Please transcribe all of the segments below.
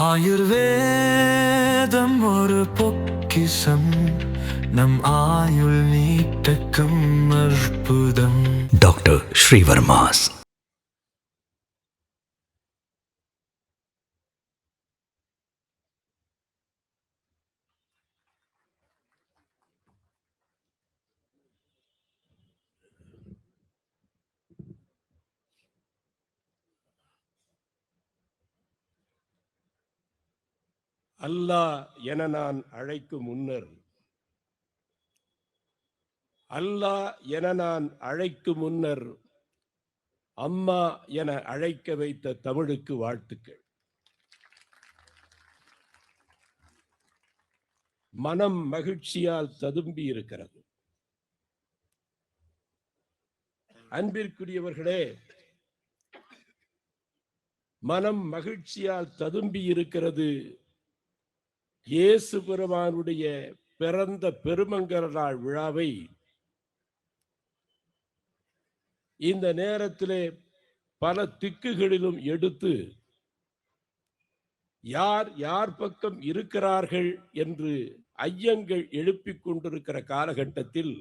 ஆயுர்வேதம் ஒரு பொக்கிஷம், நம் ஆயுள் நீட்டக்கும் அற்புதம். டாக்டர் ஸ்ரீவர்மாஸ். அல்லாஹ் என நான் அழைக்கும் முன்னர், அல்லாஹ் என நான் அழைக்கும் முன்னர் அம்மா என அழைக்க வைத்த தமிழுக்கு வாழ்த்துக்கள். மனம் மகிழ்ச்சியால் ததும்பி இருக்கிறது. அன்பிற்குரியவர்களே, மனம் மகிழ்ச்சியால் ததும்பி இருக்கிறது. இயேசு பெருமானுடைய பிறந்த பெருமங்கல நாள் விழாவை இந்த நேரத்திலே பல திக்குகளிலும் எடுத்து யார் யார் பக்கம் இருக்கிறார்கள் என்று ஐயங்கள் எழுப்பிக் கொண்டிருக்கிற காலகட்டத்தில்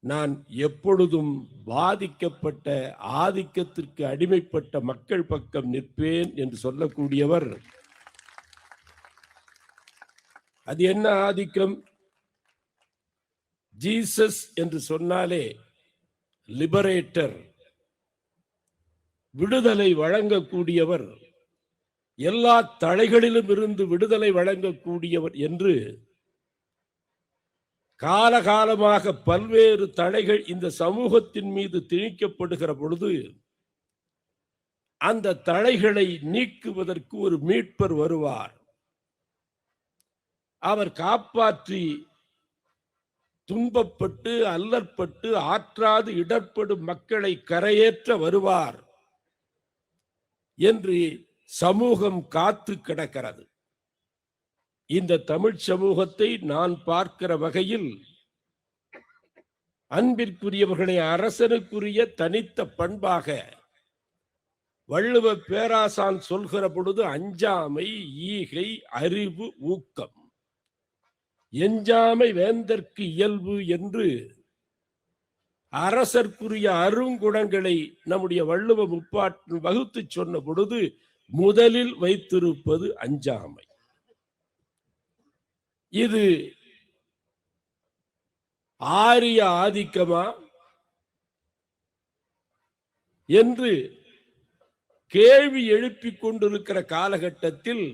நான் எப்பொழுதும் பாதிக்கப்பட்ட, ஆதிக்கத்திற்கு அடிமைப்பட்ட மக்கள் பக்கம் நிற்பேன் என்று சொல்லக்கூடியவர். அது என்ன ஆதிக்கம்? ஜீசஸ் என்று சொன்னாலே லிபரேட்டர், விடுதலை வழங்கக்கூடியவர், எல்லா தடைகளிலும் இருந்து விடுதலை வழங்கக்கூடியவர் என்று காலகாலமாக பல்வேறு தடைகள் இந்த சமூகத்தின் மீது திணிக்கப்படுகிற பொழுது அந்த தடைகளை நீக்குவதற்கு ஒரு மீட்பர் வருவார். அவர் காப்பாற்றி துன்பப்பட்டு அல்லற்பட்டு ஆற்றாது இடர்படும் மக்களை கரையேற்ற வருவார் என்று சமூகம் காத்து கிடக்கிறது. இந்த தமிழ் சமூகத்தை நான் பார்க்கிற வகையில், அன்பிற்குரியவர்களை, அரசனுக்குரிய தனித்த பண்பாக வள்ளுவ பேராசான் சொல்கிற பொழுது அஞ்சாமை, ஈகை, அறிவு, ஊக்கம், எஞ்சாமை வேந்தற்கு இயல்பு என்று அரசர்க்குரிய அருங்குணங்களை நம்முடைய வள்ளுவ முப்பாட்டு வகுத்து சொன்ன பொழுது முதலில் வைத்திருப்பது அஞ்சாமை. இது ஆரிய ஆதிக்கமா என்று கேள்வி எழுப்பிக் கொண்டிருக்கிற காலகட்டத்தில்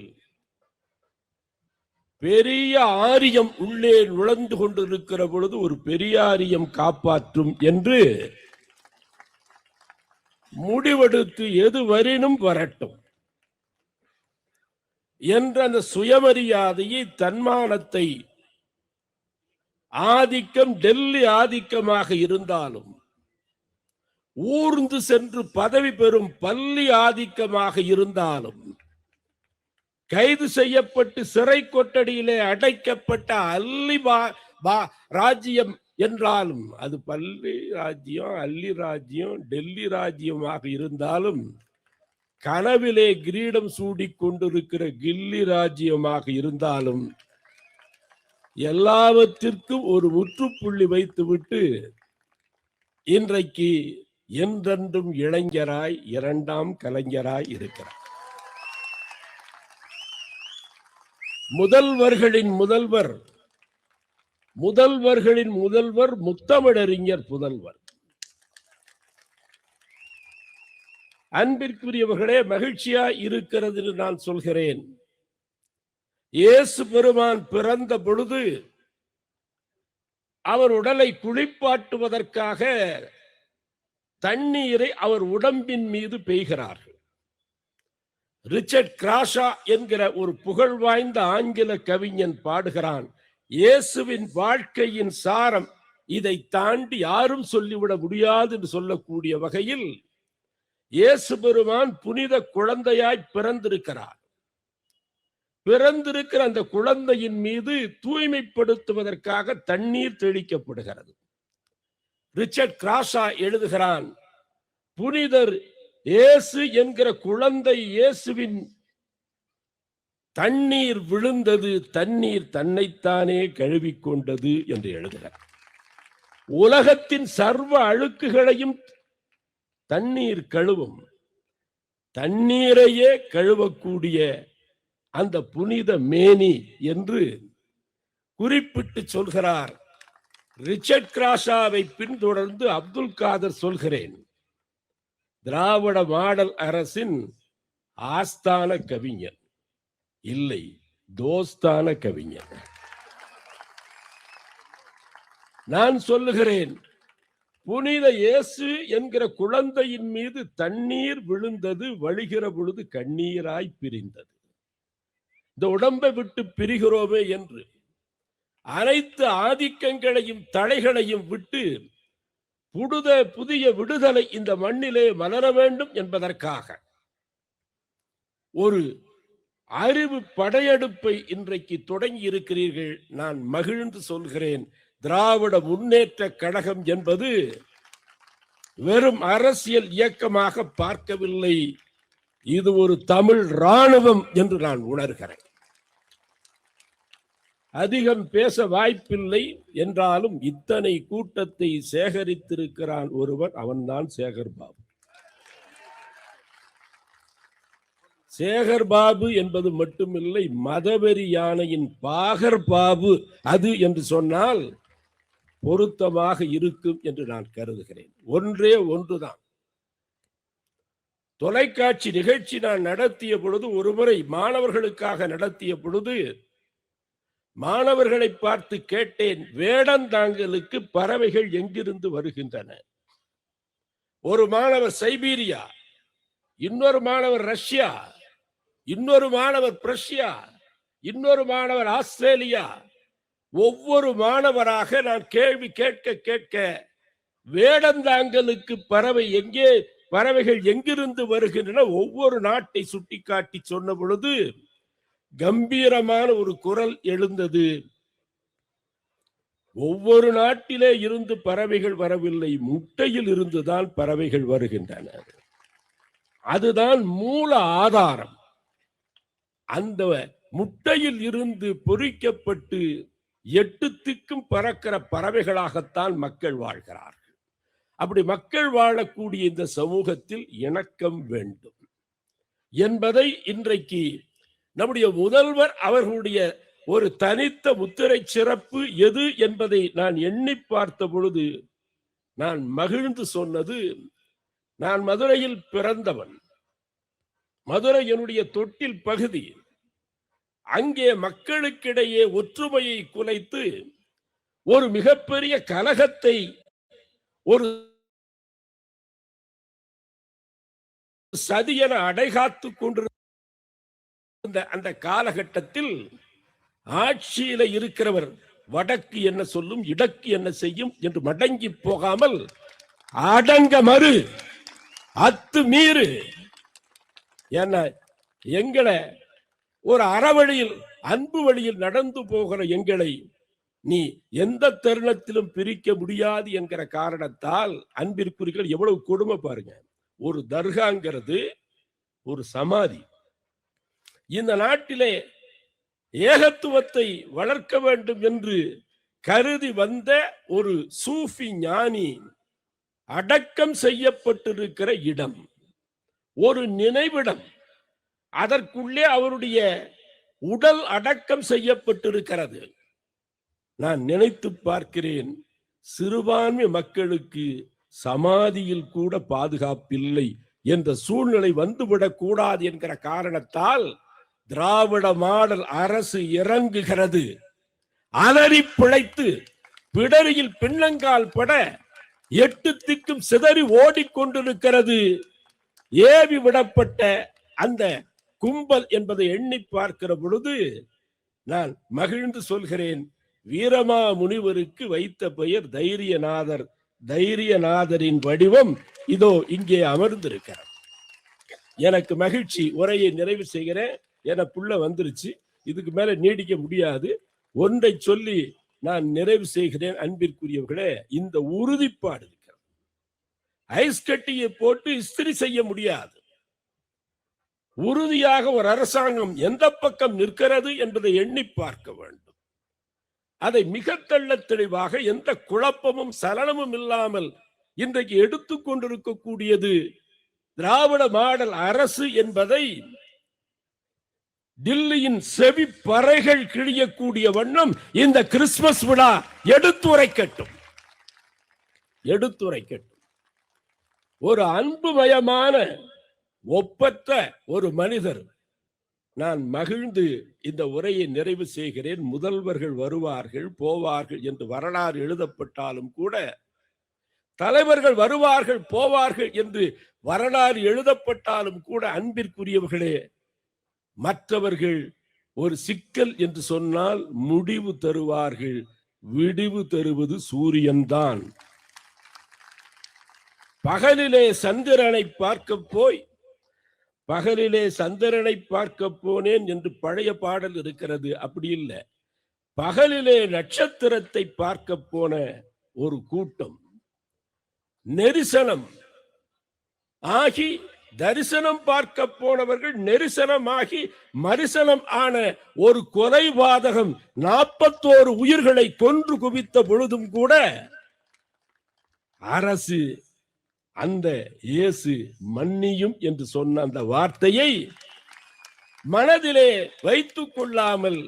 பெரிய ஆரியம் உள்ளே நுழைந்து கொண்டிருக்கிற பொழுது ஒரு பெரியாரியம் காப்பாற்றும் என்று முடிவெடுத்து எது வரினும் வரட்டும் என்ற அந்த சுயமரியாதையை, தன்மானத்தை, ஆதிக்கம் டெல்லி ஆதிக்கமாக இருந்தாலும் ஊர்ந்து சென்று பதவி பெறும் பள்ளி ஆதிக்கமாக இருந்தாலும், கைது செய்யப்பட்டு சிறை கொட்டடியிலே அடைக்கப்பட்ட அல்லி ராஜ்யம் என்றாலும், அது பள்ளி ராஜ்யம், அல்லி ராஜ்யம், டெல்லி ராஜ்யமாக இருந்தாலும், கனவிலே கிரீடம் சூடிக் கொண்டிருக்கிற கில்லி ராஜ்யமாக இருந்தாலும், எல்லாவற்றிற்கும் ஒரு முற்றுப்புள்ளி வைத்துவிட்டு இன்றைக்கு என்றென்றும் இளைஞராய், இரண்டாம் கலைஞராய் இருக்கிறார். முதல்வர்களின் முதல்வர், முதல்வர்களின் முதல்வர், முத்தமிழறிஞர் புதல்வர். அன்பிற்குரியவர்களே, மகிழ்ச்சியா இருக்கிறது என்று நான் சொல்கிறேன். இயேசு பெருமான் பிறந்த பொழுது அவர் உடலை குளிப்பாட்டுவதற்காக தண்ணீரை அவர் உடம்பின் மீது பெய்கிறார்கள். ரிச்சர்ட் கிராஷா என்கிற ஒரு புகழ் வாய்ந்த ஆங்கில கவிஞன் பாடுகிறான், இயேசுவின் வாழ்க்கையின் சாரம் இதை தாண்டி யாரும் சொல்லிவிட முடியாது என்று சொல்லக்கூடிய வகையில் இயேசு பெருமான் புனித குழந்தையாய் பிறந்திருக்கிறார். பிறந்திருக்கிற அந்த குழந்தையின் மீது தூய்மைப்படுத்துவதற்காக தண்ணீர் தெளிக்கப்படுகிறது. ரிச்சர்ட் கிராஷா எழுதுகிறான், புனிதர் இயேசு என்கிற குழந்தை இயேசுவின் தண்ணீர் விழுந்தது, தண்ணீர் தன்னைத்தானே கழுவிக்கொண்டது என்று எழுதுகிறார். உலகத்தின் சர்வ அழுக்குகளையும் தண்ணீர் கழுவும். தண்ணீரையே கழுவக்கூடிய அந்த புனித மேனி என்று குறிப்பிட்டு சொல்கிறார். ரிச்சர்ட் கிராஷாவை பின்தொடர்ந்து அப்துல் காதர் சொல்கிறேன், திராவிட மாடல் அரசின் ஆஸ்தான கவிஞர் இல்லை, தோஸ்தான கவிஞர். நான் சொல்லுகிறேன், புனித இயேசு என்கிற குழந்தையின் மீது தண்ணீர் விழுந்தது, வழிகிற பொழுது கண்ணீராய் பிரிந்தது. இந்த உடம்பை விட்டு பிரிகிறோமே என்று அனைத்து ஆதிக்கங்களையும் தடைகளையும் விட்டு புதிய விடுதலை இந்த மண்ணிலே மலர வேண்டும் என்பதற்காக ஒரு அறிவு படையெடுப்பை இன்றைக்கு தொடங்கி இருக்கிறீர்கள். நான் மகிழ்ந்து சொல்கிறேன், திராவிட முன்னேற்ற கழகம் என்பது வெறும் அரசியல் இயக்கமாக பார்க்கவில்லை, இது ஒரு தமிழ் இராணுவம் என்று நான் உணர்கிறேன். அதிகம் பேச வாய்ப்பில்லை என்றாலும் இத்தனை கூட்டத்தை சேகரித்திருக்கிறான் ஒருவன், அவன்தான் சேகர்பாபு. சேகர்பாபு என்பது மட்டுமில்லை, மதவெறி யானையின் பாகர் பாபு அது என்று சொன்னால் பொருத்தமாக இருக்கும் என்று நான் கருதுகிறேன். ஒன்றே ஒன்றுதான். தொலைக்காட்சி நிகழ்ச்சி நான் நடத்திய பொழுது, ஒருமுறை மாணவர்களுக்காக நடத்திய பொழுது மாணவர்களை பார்த்து கேட்டேன், வேடந்தாங்கலுக்கு பறவைகள் எங்கிருந்து வருகின்றன? ஒரு மாணவர் சைபீரியா, இன்னொரு மாணவர் ரஷ்யா, இன்னொரு மாணவர் பிரஷ்யா, இன்னொரு மாணவர் ஆஸ்திரேலியா. ஒவ்வொரு மாணவராக நான் கேள்வி கேட்க கேட்க வேடந்தாங்கலுக்கு பறவைகள் எங்கிருந்து வருகின்றன ஒவ்வொரு நாட்டை சுட்டிக்காட்டி சொன்ன பொழுது கம்பீரமான ஒரு குரல் எழுந்தது. ஒவ்வொரு நாட்டிலே இருந்து பறவைகள் வரவில்லை, முட்டையில் இருந்துதான் பறவைகள் வருகின்றன. அதுதான் மூல ஆதாரம். அந்த முட்டையில் இருந்து பொறிக்கப்பட்டு 8 திக்கும் பறக்கிற பறவைகளாகத்தான் மக்கள் வாழ்கிறார்கள். அப்படி மக்கள் வாழக்கூடிய இந்த சமூகத்தில் இணக்கம் வேண்டும் என்பதை இன்றைக்கு நம்முடைய முதல்வர் அவர்களுடைய ஒரு தனித்த முத்திரை சிறப்பு எது என்பதை நான் எண்ணி பார்த்த பொழுது நான் மகிழ்ந்து சொன்னது, நான் மதுரையில் பிறந்தவன், மதுரை என்னுடைய தொட்டில் பகுதி. அங்கே மக்களுக்கிடையே ஒற்றுமையை குலைத்து ஒரு மிகப்பெரிய கலகத்தை, ஒரு சதியென அடைகாத்து கொண்டிருந்த அந்த காலகட்டத்தில் ஆட்சியில இருக்கிறவர் வடக்கு என்ன சொல்லும், இடக்கு என்ன செய்யும் என்று மடங்கி போகாமல் அடங்க மறு, அத்து மீறு, என்ன எங்களை ஒரு அறவழியில் அன்பு வழியில் நடந்து போகிற எங்களை நீ எந்த தருணத்திலும் பிரிக்க முடியாது என்கிற காரணத்தால், அன்பிற்குரியவர்கள் எவ்வளவு கொடுமை பாருங்க. ஒரு தர்காங்கிறது ஒரு சமாதி. இந்த நாட்டிலே ஏகத்துவத்தை வளர்க்க வேண்டும் என்று கருதி வந்த ஒரு சூஃபி ஞானி அடக்கம் செய்யப்பட்டிருக்கிற இடம், ஒரு நினைவிடம். அதற்குள்ளே அவருடைய உடல் அடக்கம் செய்யப்பட்டிருக்கிறது. நான் நினைத்து பார்க்கிறேன், சிறுபான்மை மக்களுக்கு சமாதியில் கூட பாதுகாப்பில்லை என்ற சூழ்நிலை வந்துவிடக் கூடாது என்கிற காரணத்தால் திராவிட மாடல் அரசு இறங்குகிறது. அலறி பிழைத்து பிடரியில் பின்னங்கால் பட 8 திக்கும் சிதறி ஓடிக்கொண்டிருக்கிறது ஏவி விடப்பட்ட அந்த கும்பல் என்பதை எண்ணி பார்க்கிற பொழுது நான் மகிழ்ந்து சொல்கிறேன், வீரமா முனிவருக்கு வைத்த பெயர் தைரியநாதர். தைரியநாதரின் வடிவம் இதோ இங்கே அமர்ந்திருக்கிறது. எனக்கு மகிழ்ச்சி. உரையை நிறைவு செய்கிறேன். என புள்ள வந்துருச்சு, இதுக்கு மேல நீடிக்க முடியாது. ஒன்றை சொல்லி நான் நிறைவு செய்கிறேன். அன்பிற்குரியவர்களே, இந்த உறுதிப்பாடு இருக்கிறது. ஐஸ் கட்டியை போட்டு இஸ்திரி செய்ய முடியாது. உறுதியாக ஒரு அரசாங்கம் எந்த பக்கம் நிற்கிறது என்பதை எண்ணி பார்க்க வேண்டும். அதை மிக தெள்ளத் தெளிவாக எந்த குழப்பமும் சலனமும் இல்லாமல் இன்றைக்கு எடுத்துக் கொண்டிருக்கக்கூடியது திராவிட மாடல் அரசு என்பதை டில்லியின் செவி பறைகள் கிழியக்கூடிய வண்ணம் இந்த கிறிஸ்துமஸ் விழா எடுத்துரைக்கட்டும். ஒரு அன்புமயமான ஒப்பற்ற ஒரு மனிதர். நான் மகிழ்ந்து இந்த உரையை நிறைவு செய்கிறேன். முதல்வர்கள் வருவார்கள் போவார்கள் என்று வரலாறு எழுதப்பட்டாலும் கூட, தலைவர்கள் வருவார்கள் போவார்கள் என்று வரலாறு எழுதப்பட்டாலும் கூட, அன்பிற்குரியவர்களே, மற்றவர்கள் ஒரு சிக்கல் என்று சொன்னால் முடிவு தருவார்கள். விடிவு தருவது சூரியன் தான். பகலிலே சந்திரனை பார்க்க போனேன் என்று பழைய பாடல் இருக்கிறது. அப்படி இல்லை. பகலிலே நட்சத்திரத்தை பார்க்க போன ஒரு கூட்டம் நெரிசனம் ஆகி, தரிசனம் பார்க்க போனவர்கள் நெரிசனமாகி மரிசனம் ஆன ஒரு கொலைபாதகம் 41 உயிர்களை கொன்று குவித்த பொழுதும் கூட அரசு அந்த இயேசு மன்னியும் என்று சொன்ன அந்த வார்த்தையை மனதிலே வைத்துக் கொள்ளாமல்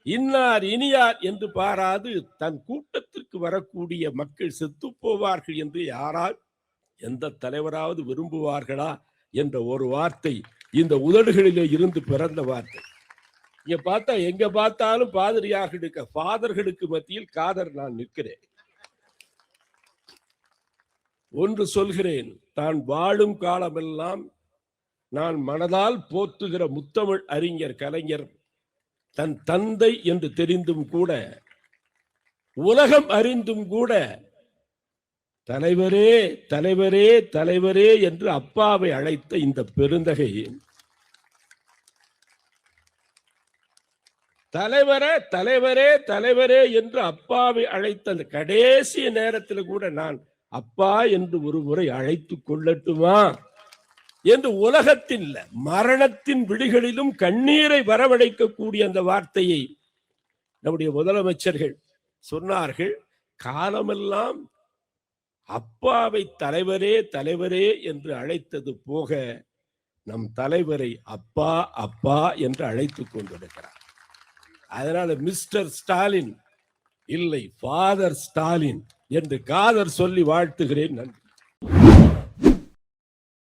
இன்னார் இனியார் என்று பாராது தன் கூட்டத்திற்கு வரக்கூடிய மக்கள் செத்து போவார்கள் என்று யாரால் எந்த தலைவராவது விரும்புவார்களா என்ற ஒரு வார்த்தை இந்த உதடுகளிலே இருந்து பிறந்த வார்த்தை. இங்க பார்த்தா எங்க பார்த்தாலும் ஃபாதர்களுக்கு மத்தியில் காதர் நான் நிற்கிறேன். ஒன்று சொல்கிறேன், தான் வாழும் காலமெல்லாம் நான் மனதால் போற்றுகிற முத்தமிழ் அறிஞர் கலைஞர் தன் தந்தை என்று தெரிந்தும் கூட, உலகம் அறிந்தும் கூட, தலைவரே தலைவரே தலைவரே என்று அப்பாவை அழைத்த இந்த பெருந்தகை, தலைவரே தலைவரே தலைவரே என்று அப்பாவை அழைத்த அந்த கடைசி நேரத்தில் கூட நான் அப்பா என்று ஒரு முறை அழைத்துக் கொள்ளட்டுமா என்று உலகத்தின் மரணத்தின் விழிகளிலும் கண்ணீரை வரவழைக்கக்கூடிய அந்த வார்த்தையை நம்முடைய முதலமைச்சர்கள் சொன்னார்கள். காலமெல்லாம் அப்பாவை தலைவரே தலைவரே என்று அழைத்தது போக நம் தலைவரை அப்பா அப்பா என்று அழைத்துக் கொண்டிருக்கிறார். அதனால மிஸ்டர் ஸ்டாலின் இல்லை, ஃபாதர் ஸ்டாலின் என்று காதர் சொல்லி வாழ்த்துகிறேன். நன்றி.